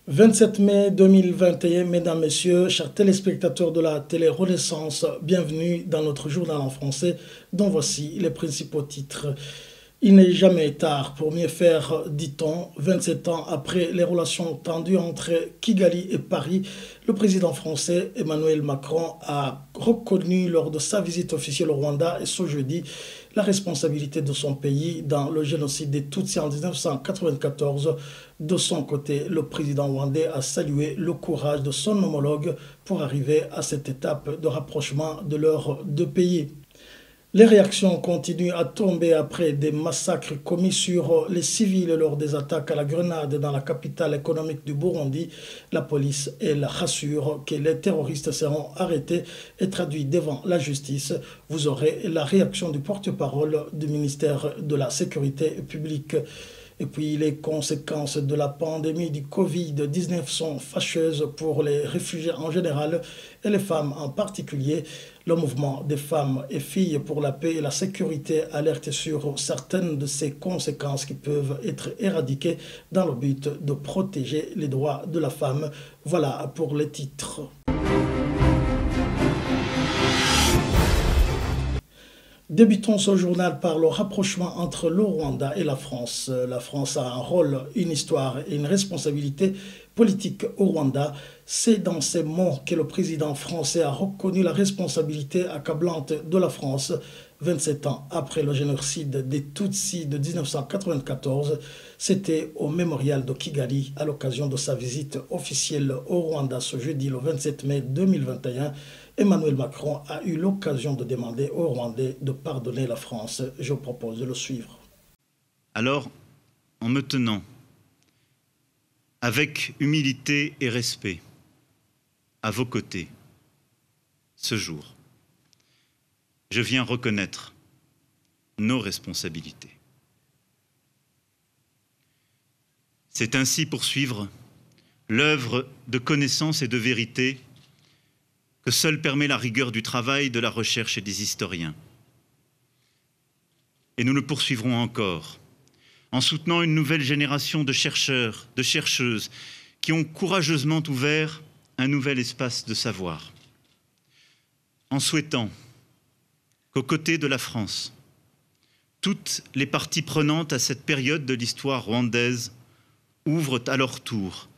27 mai 2021, mesdames, messieurs, chers téléspectateurs de la télé Renaissance, bienvenue dans notre journal en français, dont voici les principaux titres. Il n'est jamais tard pour mieux faire, dit-on. 27 ans après les relations tendues entre Kigali et Paris, le président français Emmanuel Macron a reconnu lors de sa visite officielle au Rwanda et ce jeudi la responsabilité de son pays dans le génocide des Tutsis en 1994. De son côté, le président rwandais a salué le courage de son homologue pour arriver à cette étape de rapprochement de leurs deux pays. Les réactions continuent à tomber après des massacres commis sur les civils lors des attaques à la grenade dans la capitale économique du Burundi. La police, elle, rassure que les terroristes seront arrêtés et traduits devant la justice. Vous aurez la réaction du porte-parole du ministère de la Sécurité publique. Et puis les conséquences de la pandémie du Covid-19 sont fâcheuses pour les réfugiés en général et les femmes en particulier. Le mouvement des femmes et filles pour la paix et la sécurité alerte sur certaines de ces conséquences qui peuvent être éradiquées dans le but de protéger les droits de la femme. Voilà pour les titres. Débutons ce journal par le rapprochement entre le Rwanda et la France. La France a un rôle, une histoire et une responsabilité politique au Rwanda. C'est dans ces mots que le président français a reconnu la responsabilité accablante de la France 27 ans après le génocide des Tutsis de 1994. C'était au mémorial de Kigali à l'occasion de sa visite officielle au Rwanda ce jeudi le 27 mai 2021. Emmanuel Macron a eu l'occasion de demander aux Rwandais de pardonner la France. Je propose de le suivre. Alors, en me tenant avec humilité et respect à vos côtés ce jour, je viens reconnaître nos responsabilités. C'est ainsi poursuivre l'œuvre de connaissance et de vérité que seule permet la rigueur du travail, de la recherche et des historiens. Et nous le poursuivrons encore en soutenant une nouvelle génération de chercheurs, de chercheuses qui ont courageusement ouvert un nouvel espace de savoir. En souhaitant qu'aux côtés de la France, toutes les parties prenantes à cette période de l'histoire rwandaise ouvrent à leur tour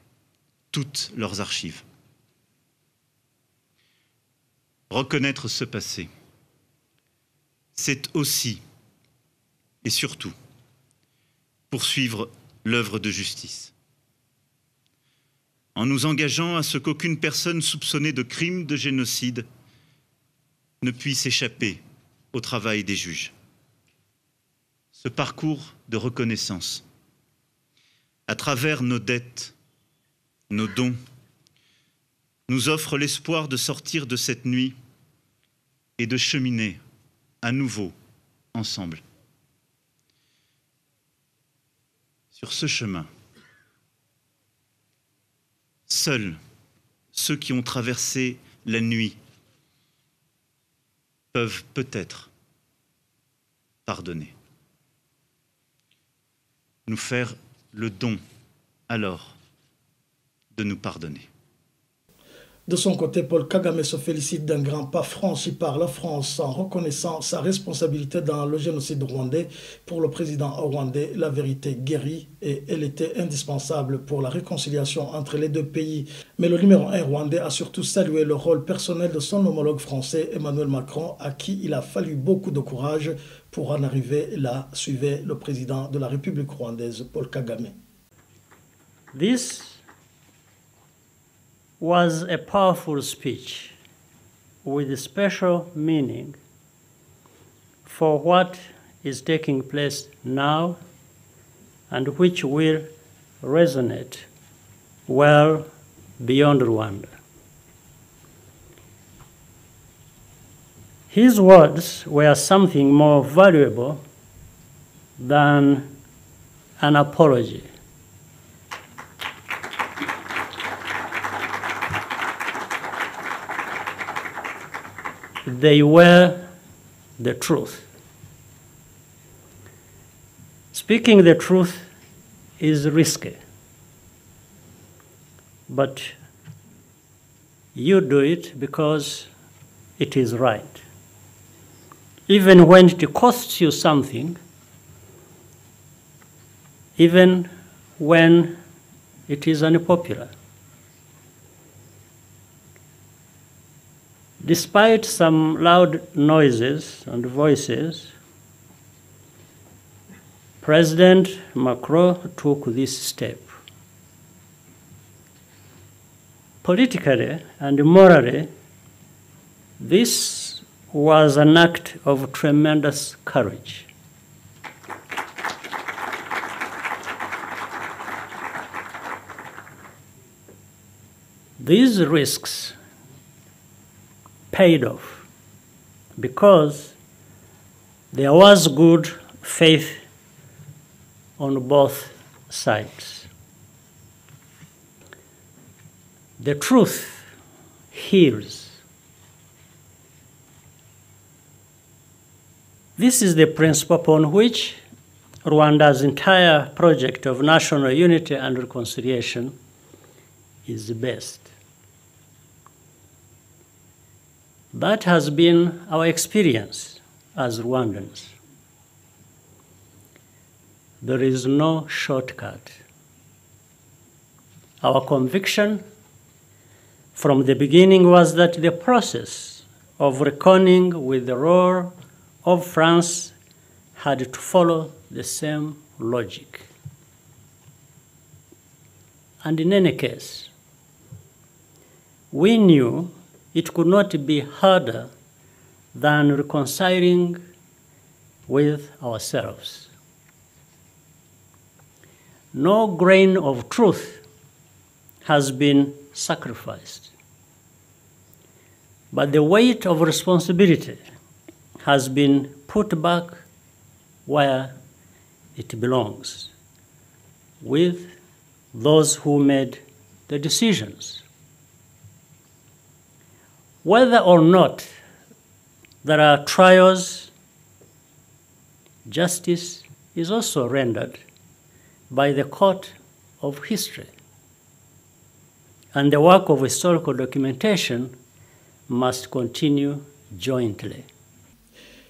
toutes leurs archives. Reconnaître ce passé, c'est aussi et surtout poursuivre l'œuvre de justice. En nous engageant à ce qu'aucune personne soupçonnée de crime de génocide ne puisse échapper au travail des juges. Ce parcours de reconnaissance, à travers nos dettes, nos dons, nous offre l'espoir de sortir de cette nuit et de cheminer à nouveau ensemble. Sur ce chemin, seuls ceux qui ont traversé la nuit peuvent peut-être pardonner. Nous faire le don alors de nous pardonner. De son côté, Paul Kagame se félicite d'un grand pas franchi par la France en reconnaissant sa responsabilité dans le génocide rwandais. Pour le président rwandais, la vérité guérit et elle était indispensable pour la réconciliation entre les deux pays. Mais le numéro 1 rwandais a surtout salué le rôle personnel de son homologue français, Emmanuel Macron, à qui il a fallu beaucoup de courage pour en arriver là, suivait le président de la République rwandaise, Paul Kagame. This was a powerful speech with a special meaning for what is taking place now and which will resonate well beyond Rwanda. His words were something more valuable than an apology. They were the truth. Speaking the truth is risky. but you do it because it is right. Even when it costs you something, even when it is unpopular. Despite some loud noises and voices, President Macron took this step. Politically and morally, this was an act of tremendous courage. These risks paid off because there was good faith on both sides. The truth heals. This is the principle upon which Rwanda's entire project of national unity and reconciliation is based. That has been our experience as Rwandans. There is no shortcut. Our conviction from the beginning was that the process of reckoning with the role of France had to follow the same logic. And in any case, we knew it could not be harder than reconciling with ourselves. No grain of truth has been sacrificed, but the weight of responsibility has been put back where it belongs, with those who made the decisions. Whether or not there are trials, justice is also rendered by the court of history. And the work of historical documentation must continue jointly.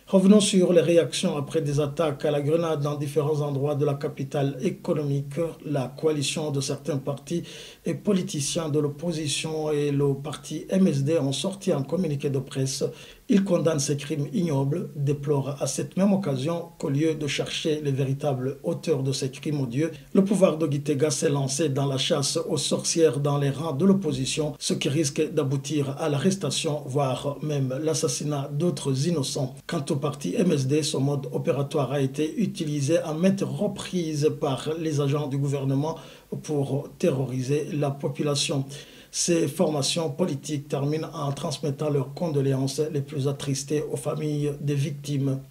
Revenons sur les réactions après des attaques à la grenade dans différents endroits de la capitale économique. La coalition de certains partis et politiciens de l'opposition et le parti MSD ont sorti un communiqué de presse. Ils condamnent ces crimes ignobles, déplorent à cette même occasion qu'au lieu de chercher les véritables auteurs de ces crimes odieux, le pouvoir de Gitega s'est lancé dans la chasse aux sorcières dans les rangs de l'opposition, ce qui risque d'aboutir à l'arrestation, voire même l'assassinat d'autres innocents. Quant au parti MSD, son mode opératoire a été utilisé à maintes reprises par les agents du gouvernement pour terroriser la population. Ces formations politiques terminent en transmettant leurs condoléances les plus attristées aux familles des victimes.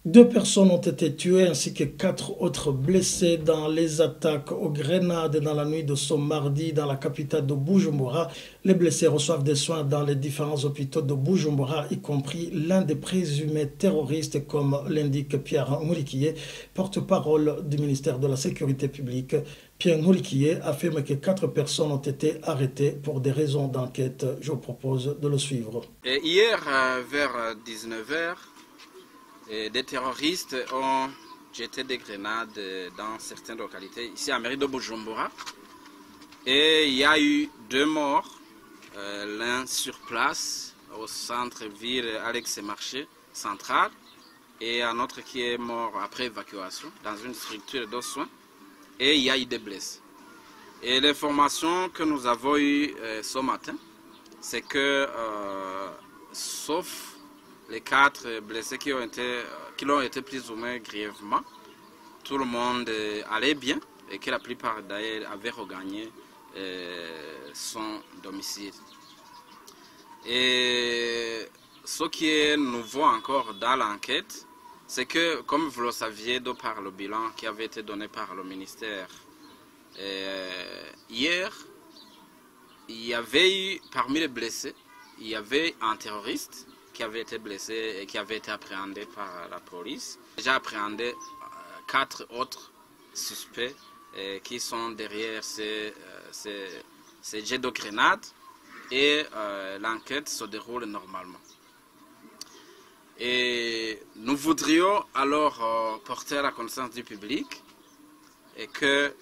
2 personnes ont été tuées ainsi que 4 autres blessées dans les attaques aux grenades dans la nuit de ce mardi dans la capitale de Bujumbura. Les blessés reçoivent des soins dans les différents hôpitaux de Bujumbura, y compris l'un des présumés terroristes, comme l'indique Pierre Nkurikiye, porte-parole du ministère de la Sécurité publique. Pierre Nkurikiye affirme que 4 personnes ont été arrêtées pour des raisons d'enquête. Je vous propose de le suivre. Et hier, vers 19h, des terroristes ont jeté des grenades dans certaines localités, ici à la mairie de Bujumbura. Et il y a eu 2 morts, l'un sur place, au centre-ville Alex-Marché central, et un autre qui est mort après évacuation dans une structure de soins. Et il y a eu des blessés. Et l'information que nous avons eue ce matin, c'est que, sauf les 4 blessés qui l'ont été plus ou moins grièvement, tout le monde allait bien et que la plupart d'ailleurs avaient regagné son domicile. Et ce qui est nouveau encore dans l'enquête, c'est que, comme vous le saviez, de par le bilan qui avait été donné par le ministère hier, il y avait eu, parmi les blessés, il y avait un terroriste qui avait été blessé et qui avait été appréhendé par la police. Déjà appréhendé 4 autres suspects qui sont derrière ces ces jets de grenades et l'enquête se déroule normalement. Et nous voudrions alors porter à la connaissance du public et que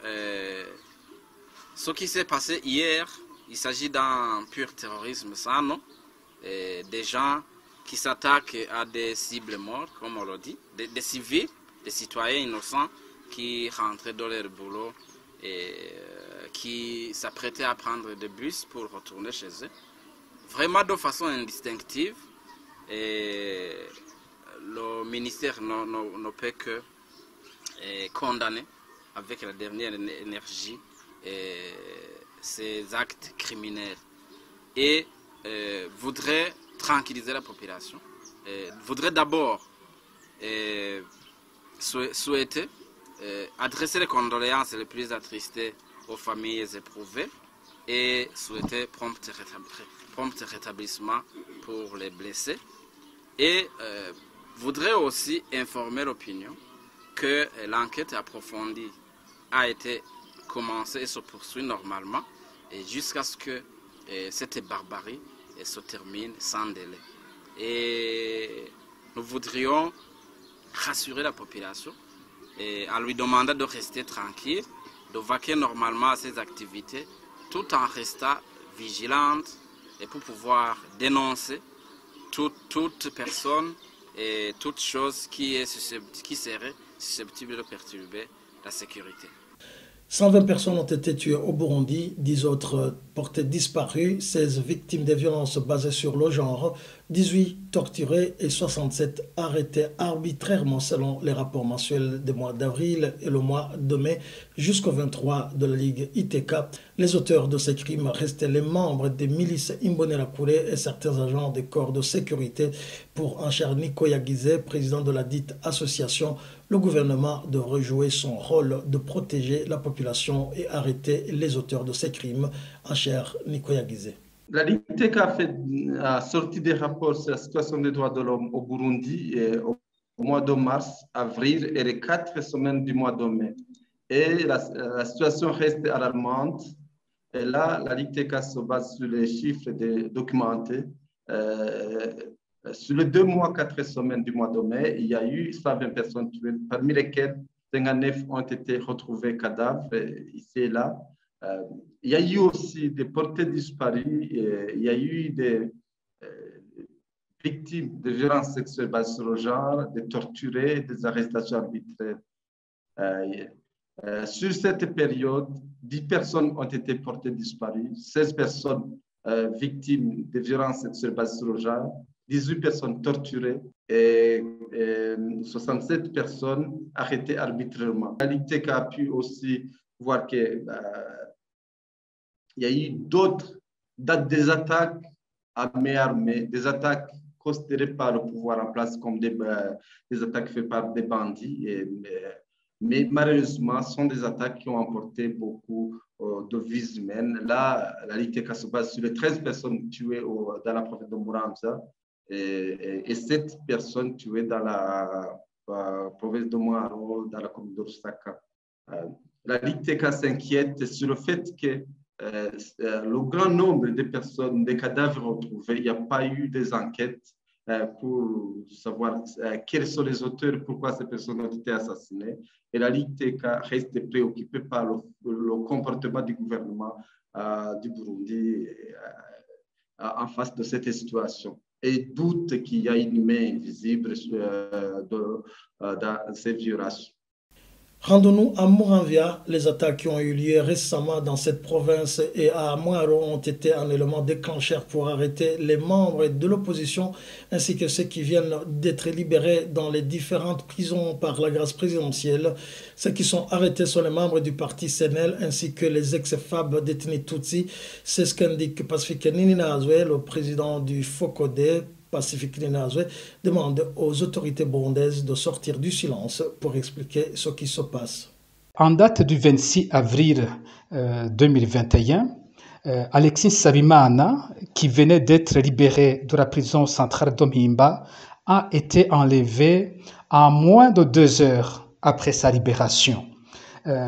ce qui s'est passé hier, il s'agit d'un pur terrorisme sans nom, et des gens qui s'attaquent à des cibles mortes, comme on l'a dit, des civils, des citoyens innocents qui rentraient dans leur boulot et qui s'apprêtaient à prendre des bus pour retourner chez eux. Vraiment de façon indistinctive. Et le ministère ne peut que condamner avec la dernière énergie ces actes criminels et voudrait tranquilliser la population. Voudrait d'abord souhaiter adresser les condoléances les plus attristées aux familles éprouvées et souhaiter prompt rétablissement pour les blessés. Et voudrais aussi informer l'opinion que l'enquête approfondie a été commencée et se poursuit normalement et jusqu'à ce que cette barbarie se termine sans délai. Et nous voudrions rassurer la population et en lui demandant de rester tranquille, de vaquer normalement à ses activités tout en restant vigilante et pour pouvoir dénoncer toute personne et toute chose qui serait susceptible de perturber la sécurité. 120 personnes ont été tuées au Burundi, 10 autres portées disparues, 16 victimes de violences basées sur le genre, 18 torturés et 67 arrêtés arbitrairement selon les rapports mensuels des mois d'avril et le mois de mai jusqu'au 23 de la Ligue ITK. Les auteurs de ces crimes restaient les membres des milices Imbonerakure et certains agents des corps de sécurité. Pour Ancher Nikoyagize, président de la dite association, le gouvernement doit rejouer son rôle de protéger la population et arrêter les auteurs de ces crimes. Ancher Nikoyagize. La Ligue ITK a sorti des rapports sur la situation des droits de l'homme au Burundi au mois de mars, avril et les 4 semaines du mois de mai. Et la situation reste alarmante. Et là, la Ligue ITK se base sur les chiffres documentés. Sur les 2 mois, 4 semaines du mois de mai, il y a eu 120 personnes tuées, parmi lesquelles 59 ont été retrouvés cadavres ici et là. Il y a eu aussi des portées disparues, il y a eu des victimes de violences sexuelles basées sur le genre, des torturés, des arrestations arbitraires. Sur cette période, 10 personnes ont été portées disparues, 16 personnes victimes de violences sexuelles basées sur le genre, 18 personnes torturées et 67 personnes arrêtées arbitrairement. La Ligue ITK a pu aussi voir que il y a eu d'autres des attaques à main armée, des attaques considérées par le pouvoir en place comme des attaques faites par des bandits. Mais malheureusement, ce sont des attaques qui ont emporté beaucoup de vies humaines. Là, la Ligue ITK se base sur les 13 personnes tuées dans la province de Muramvya et 7 personnes tuées dans la province de Mwaro, dans la commune de Rusaka. La Ligue ITK s'inquiète sur le fait que le grand nombre de personnes, des cadavres retrouvés, il n'y a pas eu des enquêtes pour savoir quels sont les auteurs, pourquoi ces personnes ont été assassinées. Et la Ligue ITK reste préoccupée par le comportement du gouvernement du Burundi en face de cette situation. Et doute qu'il y a une main invisible dans ces violations. Rendons-nous à Muramvya. Les attaques qui ont eu lieu récemment dans cette province et à Mwaro ont été un élément déclencheur pour arrêter les membres de l'opposition ainsi que ceux qui viennent d'être libérés dans les différentes prisons par la grâce présidentielle. Ceux qui sont arrêtés sont les membres du parti CNL ainsi que les ex-FAB détenus Tutsi. C'est ce qu'indique Pacifique Nininaazwe, le président du FOCODE. Pacifique Nininaazwe demande aux autorités burundaises de sortir du silence pour expliquer ce qui se passe. En date du 26 avril 2021, Alexis Sabimana, qui venait d'être libéré de la prison centrale d'Omhimba, a été enlevé en moins de 2 heures après sa libération.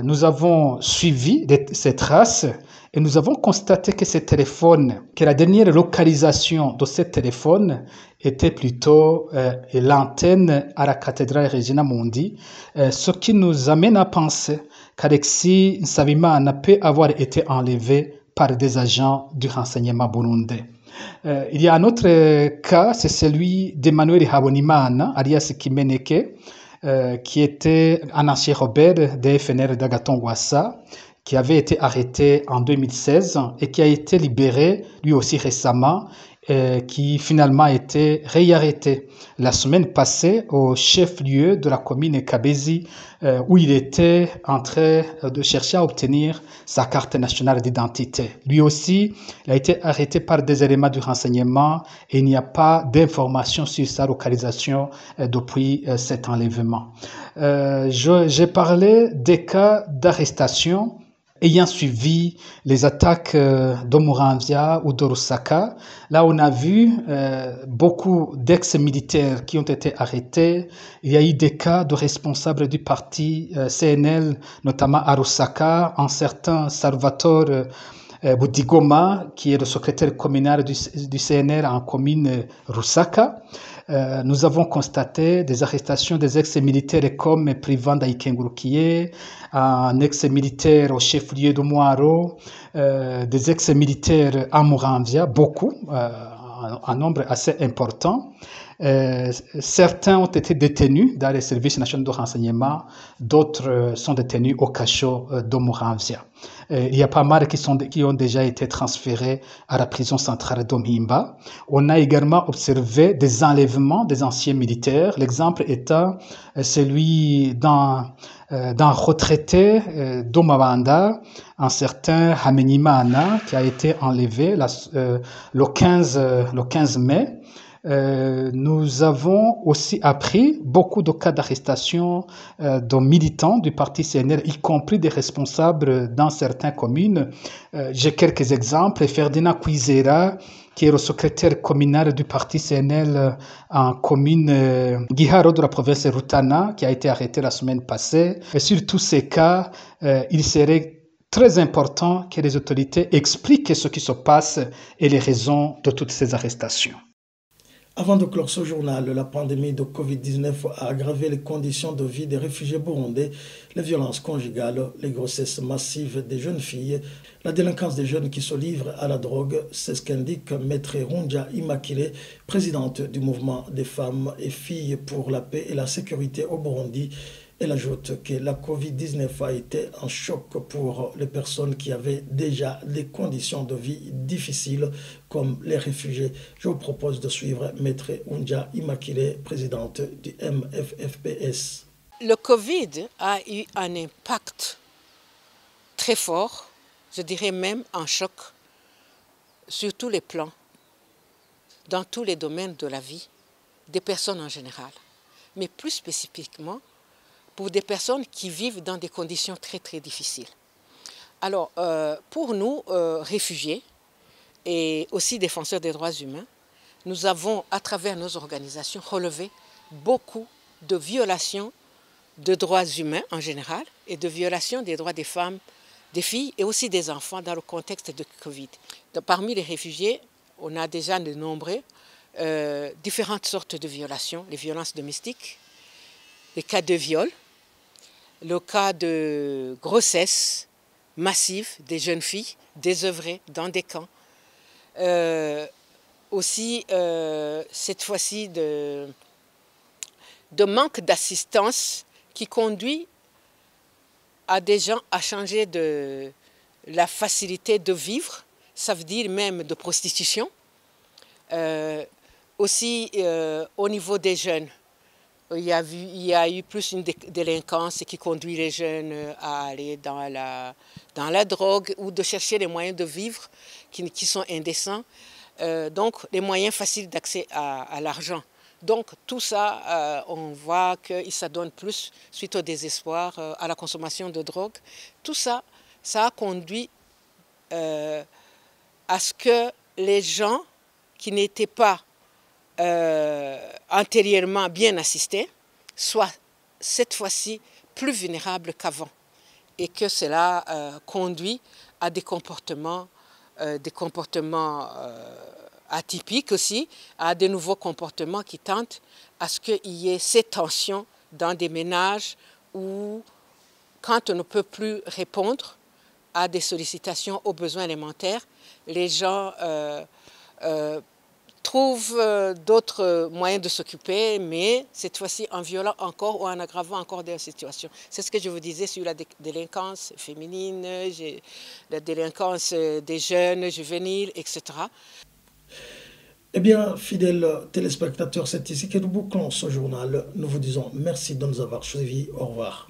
Nous avons suivi ces traces Et nous avons constaté que la dernière localisation de ce téléphone était plutôt l'antenne à la cathédrale Regina Mundi, ce qui nous amène à penser qu'Alexis Nsabimana peut avoir été enlevé par des agents du renseignement burundais. Il y a un autre cas, c'est celui d'Emmanuel Habonimana, alias Kimeneke, qui était un ancien rebelle des FNR d'Agaton-Ouassa, qui avait été arrêté en 2016 et qui a été libéré lui aussi récemment, qui finalement a été réarrêté la semaine passée au chef-lieu de la commune Kabezi, où il était en train de chercher à obtenir sa carte nationale d'identité. Lui aussi, il a été arrêté par des éléments du renseignement et il n'y a pas d'informations sur sa localisation depuis cet enlèvement. J'ai parlé des cas d'arrestation ayant suivi les attaques d'Omuramvya ou de Rusaka. Là, on a vu beaucoup d'ex-militaires qui ont été arrêtés. Il y a eu des cas de responsables du parti CNL, notamment à Rusaka, un certain Salvatore Budigoma, qui est le secrétaire communal du CNL en commune Rusaka. Nous avons constaté des arrestations des ex-militaires comme Privanda Ikengurukiye, un ex-militaire au chef-lieu de Moaro, des ex-militaires à Muramvya, beaucoup, un nombre assez important. Certains ont été détenus dans les services nationaux de renseignement, d'autres sont détenus au cachot de Muramvya. Il y a pas mal qui ont déjà été transférés à la prison centrale d'Omhimba. On a également observé des enlèvements des anciens militaires. L'exemple étant celui d'un retraité d'Omabanda, un certain Hamenimana, qui a été enlevé le 15 mai. Nous avons aussi appris beaucoup de cas d'arrestation de militants du parti CNL, y compris des responsables dans certaines communes. J'ai quelques exemples. Ferdinand Kwizera, qui est le secrétaire communal du parti CNL en commune Giharo de la province de Rutana, qui a été arrêté la semaine passée. Et sur tous ces cas, il serait très important que les autorités expliquent ce qui se passe et les raisons de toutes ces arrestations. Avant de clore ce journal, la pandémie de Covid-19 a aggravé les conditions de vie des réfugiés burundais, les violences conjugales, les grossesses massives des jeunes filles, la délinquance des jeunes qui se livrent à la drogue. C'est ce qu'indique Maître Runja Immaculée, présidente du mouvement des femmes et filles pour la paix et la sécurité au Burundi. Elle ajoute que la Covid-19 a été un choc pour les personnes qui avaient déjà des conditions de vie difficiles, comme les réfugiés. Je vous propose de suivre Maître Runja Immaculée, présidente du MFFPS. Le Covid a eu un impact très fort, je dirais même un choc, sur tous les plans, dans tous les domaines de la vie, des personnes en général, mais plus spécifiquement pour des personnes qui vivent dans des conditions très très difficiles. Alors, pour nous, réfugiés et aussi défenseurs des droits humains, nous avons, à travers nos organisations, relevé beaucoup de violations de droits humains en général et de violations des droits des femmes, des filles et aussi des enfants dans le contexte de Covid. Donc, parmi les réfugiés, on a déjà de nombreux différentes sortes de violations, les violences domestiques, les cas de viol, le cas de grossesse massive des jeunes filles désœuvrées dans des camps. Aussi, cette fois-ci, de manque d'assistance qui conduit à des gens à changer de la facilité de vivre, ça veut dire même de prostitution. Aussi, au niveau des jeunes, il y a eu plus une délinquance qui conduit les jeunes à aller dans la drogue ou de chercher les moyens de vivre qui sont indécents. Donc, les moyens faciles d'accès à l'argent. Donc, tout ça, on voit que ça donne plus, suite au désespoir, à la consommation de drogue. Tout ça, ça a conduit à ce que les gens qui n'étaient pas antérieurement bien assistés soient cette fois-ci plus vulnérables qu'avant et que cela conduit à des comportements atypiques aussi, à de nouveaux comportements qui tentent à ce qu'il y ait ces tensions dans des ménages où, quand on ne peut plus répondre à des sollicitations aux besoins élémentaires, les gens trouvent d'autres moyens de s'occuper, mais cette fois-ci en violant encore ou en aggravant encore des situations. C'est ce que je vous disais sur la délinquance féminine, la délinquance des jeunes, juvéniles, etc. Eh bien, fidèles téléspectateurs, c'est ici que nous bouclons ce journal. Nous vous disons merci de nous avoir suivis. Au revoir.